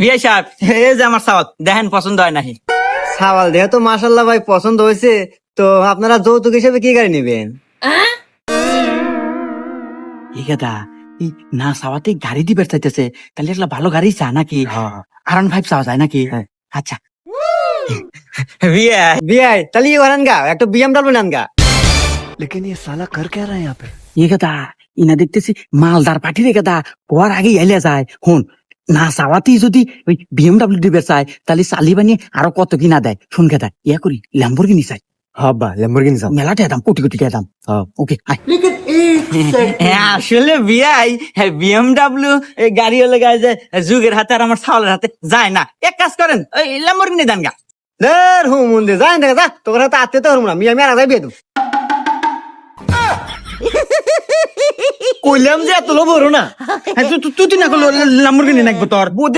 বিআই সাহেব, এই যে আমার সাওয়াল দেখেন পছন্দ হয় নাকি? সাওয়াল দেখে তো মাশাল্লাহ ভাই পছন্দ হয়েছে। তো আপনারা যৌতুক হিসেবে কি গাড়ি নেবেন? ঠিক আছে, এই না চাওয়াতে গাড়ি দিবে চাইতেছে, তাহলে একটা ভালো গাড়ি চা নাকি? R15 চাওয়া যায় নাকি? আচ্ছা বিআই, বিআই তাহলে ই করেন গা, একটা BMW নেন গা। এই কথা ইনা দেখতেছি মালদার পাঠি রে কথা, পর আগে এলে যায়। হুন, না চাওয়াতেই যদি ওই BMW দিবে চায়, তাহলে চালি বানিয়ে আরো কত কিনা দেয়। শুন কথা, ইয়া করি ল্যাম্বরগিনি চাই। হবা ল্যাম্বরগিনি চাও? মেলাতে দাম, কোটি কোটি টাকা দাম। ওকে, আসলে বিআই BMW গাড়ি হলে গায়ে যে যুগের হাতে আর আমার ছাওয়ালের হাতে যায় না। এক কাজ করেন, ওই ল্যাম্বরগিনি দেন গা। দের হুম মন্দির যাই দেখা যা, তোর হাতে আত্মীয় তো হরমু না, আমি আর আগে বিয়ে দেবো। কইলাম যে এত লোভ হরো না, তুই না করলো ল্যাম্বরগিনি নাকবো তোর